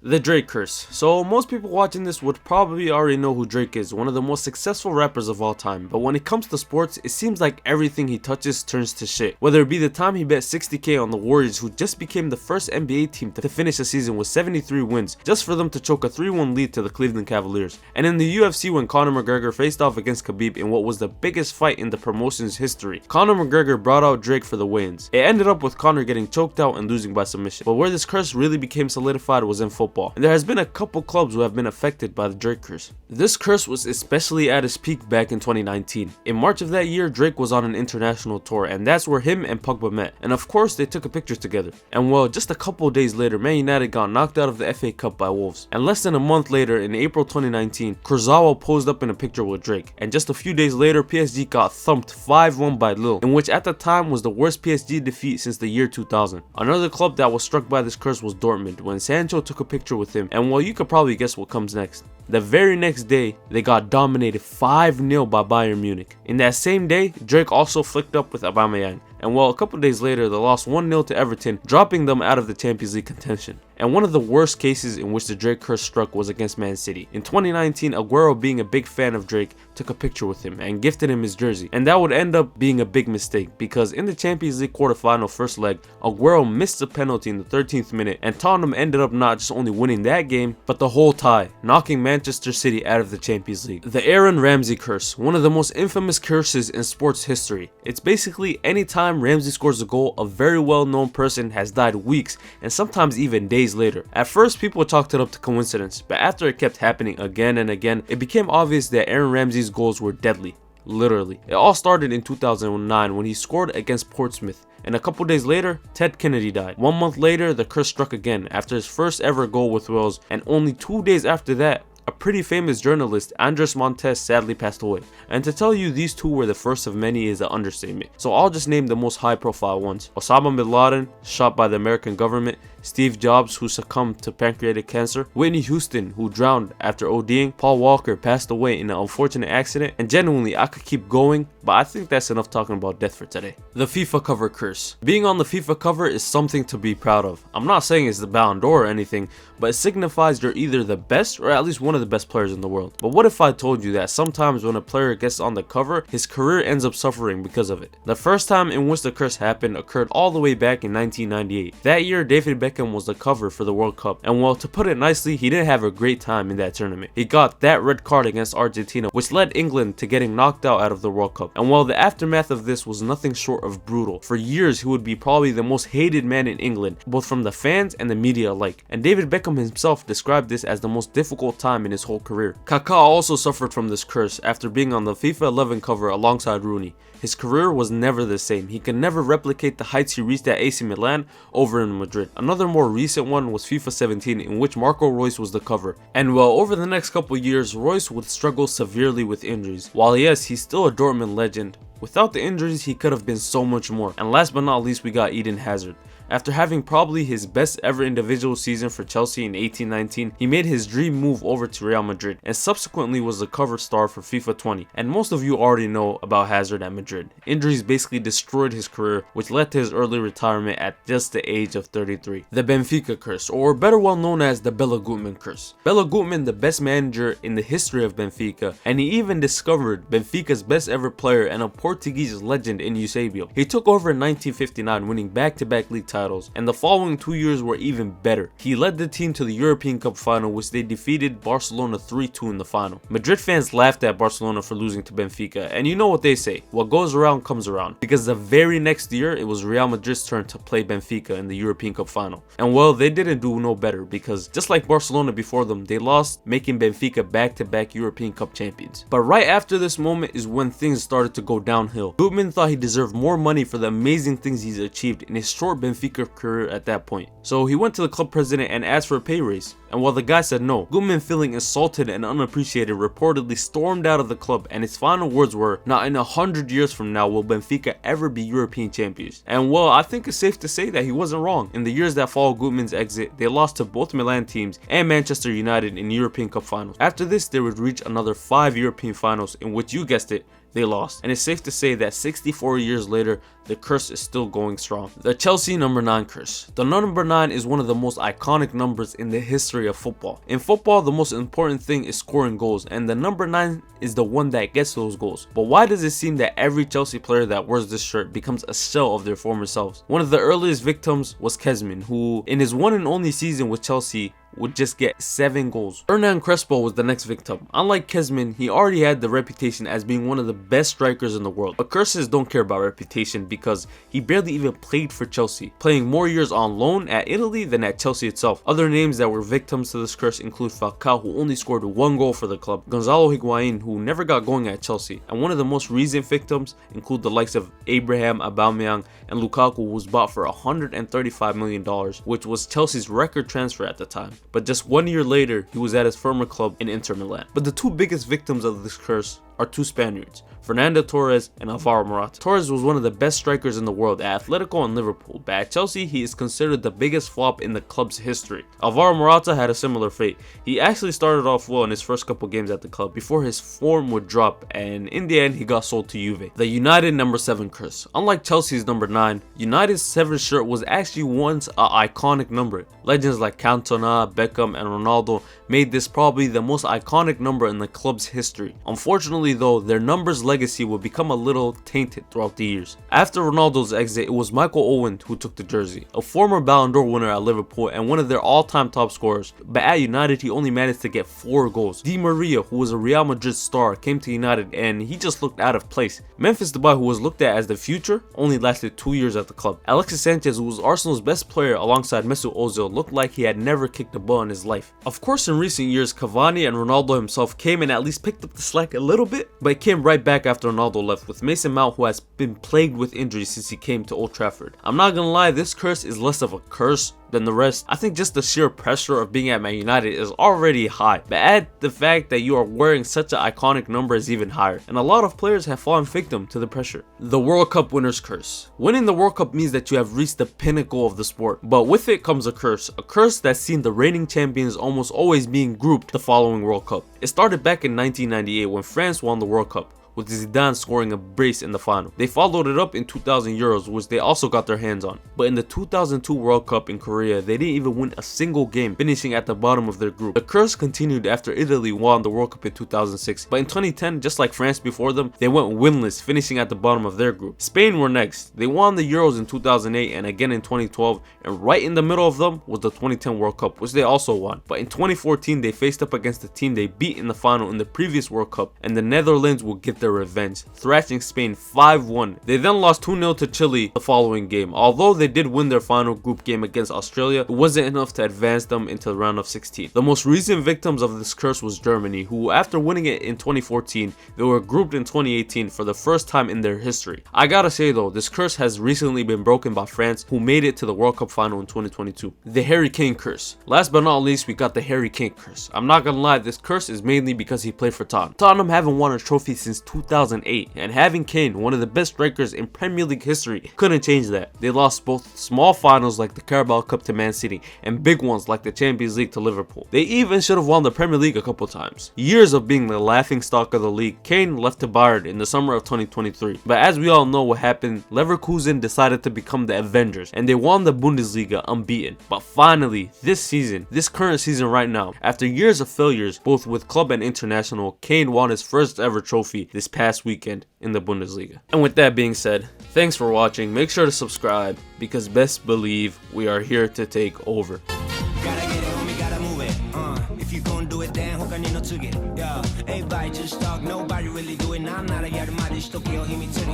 The Drake Curse. So most people watching this would probably already know who Drake is, one of the most successful rappers of all time. But when it comes to sports, it seems like everything he touches turns to shit. Whether it be the time he bet 60k on the Warriors, who just became the first NBA team to finish the season with 73 wins, just for them to choke a 3-1 lead to the Cleveland Cavaliers. And in the UFC when Conor McGregor faced off against Khabib in what was the biggest fight in the promotion's history, Conor McGregor brought out Drake for the weigh-ins. It ended up with Conor getting choked out and losing by submission. But where this curse really became solidified was in football. And there has been a couple clubs who have been affected by the Drake curse. This curse was especially at its peak back in 2019. In March of that year, Drake was on an international tour, and that's where him and Pogba met. And of course, they took a picture together. And well, just a couple days later, Man United got knocked out of the FA Cup by Wolves. And less than a month later, in April 2019, Kurzawa posed up in a picture with Drake. And just a few days later, PSG got thumped 5-1 by Lille, in which at the time was the worst PSG defeat since the year 2000. Another club that was struck by this curse was Dortmund, when Sancho took a picture with him. And well, you could probably guess what comes next. The very next day, they got dominated 5-0 by Bayern Munich. In that same day, Drake also flicked up with Aubameyang. And well, a couple days later, they lost 1-0 to Everton, dropping them out of the Champions League contention. And one of the worst cases in which the Drake curse struck was against Man City. In 2019, Aguero, being a big fan of Drake, took a picture with him and gifted him his jersey. And that would end up being a big mistake, because in the Champions League quarterfinal first leg, Aguero missed a penalty in the 13th minute, and Tottenham ended up not just only winning that game, but the whole tie, knocking Manchester City out of the Champions League. The Aaron Ramsey curse, one of the most infamous curses in sports history. It's basically any time Ramsey scores a goal, a very well-known person has died weeks and sometimes even days later. At first, people chalked it up to coincidence, but after it kept happening again and again, it became obvious that Aaron Ramsey's goals were deadly. Literally. It all started in 2009 when he scored against Portsmouth. And a couple days later, Ted Kennedy died. 1 month later, the curse struck again after his first ever goal with Wales, and only 2 days after that, a pretty famous journalist, Andres Montes, sadly passed away. And to tell you these two were the first of many is an understatement. So I'll just name the most high profile ones. Osama bin Laden, shot by the American government. Steve Jobs, who succumbed to pancreatic cancer. Whitney Houston, who drowned after ODing. Paul Walker passed away in an unfortunate accident. And genuinely, I could keep going, but I think that's enough talking about death for today. The FIFA cover curse. Being on the FIFA cover is something to be proud of. I'm not saying it's the Ballon d'Or or anything, but it signifies you're either the best or at least one of the best players in the world. But what if I told you that sometimes when a player gets on the cover, his career ends up suffering because of it? The first time in which the curse happened occurred all the way back in 1998. That year, David Beckham was the cover for the World Cup, and well, to put it nicely, he didn't have a great time in that tournament. He got that red card against Argentina, which led England to getting knocked out of the World Cup. And while the aftermath of this was nothing short of brutal, for years he would be probably the most hated man in England, both from the fans and the media alike. And David Beckham himself described this as the most difficult time in his whole career. Kaká also suffered from this curse after being on the FIFA 11 cover alongside Rooney. His career was never the same. He could never replicate the heights he reached at AC Milan over in Madrid. Another more recent one was FIFA 17, in which Marco Reus was the cover. And well, over the next couple years, Reus would struggle severely with injuries. While yes, he's still a Dortmund legend, without the injuries he could have been so much more. And last but not least, we got Eden Hazard. After having probably his best ever individual season for Chelsea in 18-19, he made his dream move over to Real Madrid and subsequently was the cover star for FIFA 20. And most of you already know about Hazard at Madrid. Injuries basically destroyed his career, which led to his early retirement at just the age of 33. The Benfica Curse, or better well known as the Bela Gutmann Curse. Bela Gutmann, the best manager in the history of Benfica, and he even discovered Benfica's best ever player and a Portuguese legend in Eusebio. He took over in 1959, winning back-to-back league titles, and the following 2 years were even better. He led the team to the European Cup final, which they defeated Barcelona 3-2 in the final. Madrid fans laughed at Barcelona for losing to Benfica, and you know what they say, what goes around comes around, because the very next year it was Real Madrid's turn to play Benfica in the European Cup final. And well, they didn't do no better, because just like Barcelona before them, they lost, making Benfica back-to-back European Cup champions. But right after this moment is when things started to go downhill. Gutmann thought he deserved more money for the amazing things he's achieved in his short Benfica career at that point. So he went to the club president and asked for a pay raise. And while the guy said no, Gutmann, feeling insulted and unappreciated, reportedly stormed out of the club, and his final words were, "Not in 100 years from now will Benfica ever be European champions." And well, I think it's safe to say that he wasn't wrong. In the years that followed Gutmann's exit, they lost to both Milan teams and Manchester United in European Cup finals. After this, they would reach another 5 European finals, in which, you guessed it, they lost. And it's safe to say that 64 years later, the curse is still going strong. The Chelsea number 9 curse. The number 9 is one of the most iconic numbers in the history of football. In football, the most important thing is scoring goals, and the number 9 is the one that gets those goals. But why does it seem that every Chelsea player that wears this shirt becomes a shell of their former selves? One of the earliest victims was Kezman, who in his one and only season with Chelsea would just get 7 goals. Hernan Crespo was the next victim. Unlike Kezman, he already had the reputation as being one of the best strikers in the world. But curses don't care about reputation because he barely even played for Chelsea, playing more years on loan at Italy than at Chelsea itself. Other names that were victims to this curse include Falcao, who only scored 1 goal for the club, Gonzalo Higuain, who never got going at Chelsea, and one of the most recent victims include the likes of Abraham, Aubameyang, and Lukaku, who was bought for $135 million, which was Chelsea's record transfer at the time. But just 1 year later, he was at his former club in Inter Milan. But the two biggest victims of this curse are two Spaniards, Fernando Torres and Alvaro Morata. Torres was one of the best strikers in the world at Atletico and Liverpool, but at Chelsea he is considered the biggest flop in the club's history. Alvaro Morata had a similar fate. He actually started off well in his first couple games at the club before his form would drop, and in the end he got sold to Juve. The United number 7 curse. Unlike Chelsea's number 9, United's 7 shirt was actually once an iconic number. Legends like Cantona, Beckham, and Ronaldo made this probably the most iconic number in the club's history. Unfortunately though, their number's legacy would become a little tainted throughout the years. After Ronaldo's exit, it was Michael Owen who took the jersey, a former Ballon d'Or winner at Liverpool and one of their all-time top scorers, but at United he only managed to get 4 goals. Di Maria, who was a Real Madrid star, came to United and he just looked out of place. Memphis Depay, who was looked at as the future, only lasted 2 years at the club. Alexis Sanchez, who was Arsenal's best player alongside Mesut Ozil, looked like he had never kicked a ball in his life. Of course, in recent years, Cavani and Ronaldo himself came and at least picked up the slack a little bit, but it came right back after Ronaldo left, with Mason Mount, who has been plagued with injuries since he came to Old Trafford. I'm not gonna lie, this curse is less of a curse than the rest. I think just the sheer pressure of being at Man United is already high, but add the fact that you are wearing such an iconic number is even higher, and a lot of players have fallen victim to the pressure. The World Cup winner's curse. Winning the World Cup means that you have reached the pinnacle of the sport, but with it comes a curse that's seen the reigning champions almost always being grouped the following World Cup. It started back in 1998 when France won the World Cup, with Zidane scoring a brace in the final. They followed it up in 2000 Euros, which they also got their hands on. But in the 2002 World Cup in Korea, they didn't even win a single game, finishing at the bottom of their group. The curse continued after Italy won the World Cup in 2006, but in 2010, just like France before them, they went winless, finishing at the bottom of their group. Spain were next. They won the Euros in 2008 and again in 2012, and right in the middle of them was the 2010 World Cup, which they also won. But in 2014, they faced up against the team they beat in the final in the previous World Cup, and the Netherlands will get their revenge, thrashing Spain 5-1. They then lost 2-0 to Chile the following game. Although they did win their final group game against Australia, it wasn't enough to advance them into the round of 16. The most recent victims of this curse was Germany, who after winning it in 2014, they were grouped in 2018 for the first time in their history. I gotta say though, this curse has recently been broken by France, who made it to the World Cup final in 2022. The Harry Kane curse. Last but not least, we got the Harry Kane curse. I'm not gonna lie, this curse is mainly because he played for Tottenham. Tottenham haven't won a trophy since 2008, and having Kane, one of the best strikers in Premier League history, couldn't change that. They lost both small finals like the Carabao Cup to Man City and big ones like the Champions League to Liverpool. They even should have won the Premier League a couple times. Years of being the laughingstock of the league, Kane left to Bayern in the summer of 2023. But as we all know what happened, Leverkusen decided to become the Avengers and they won the Bundesliga unbeaten. But finally, this season, this current season right now, after years of failures both with club and international, Kane won his first ever trophy this past weekend in the Bundesliga. And with that being said, thanks for watching. Make sure to subscribe because best believe we are here to take over. Gotta get it, homie, gotta move it. If you gon' do it, then hook on in no to get. Yeah, everybody just talk, nobody really do it. Now I'm not a yard, my dish, Tokyo, hit me to the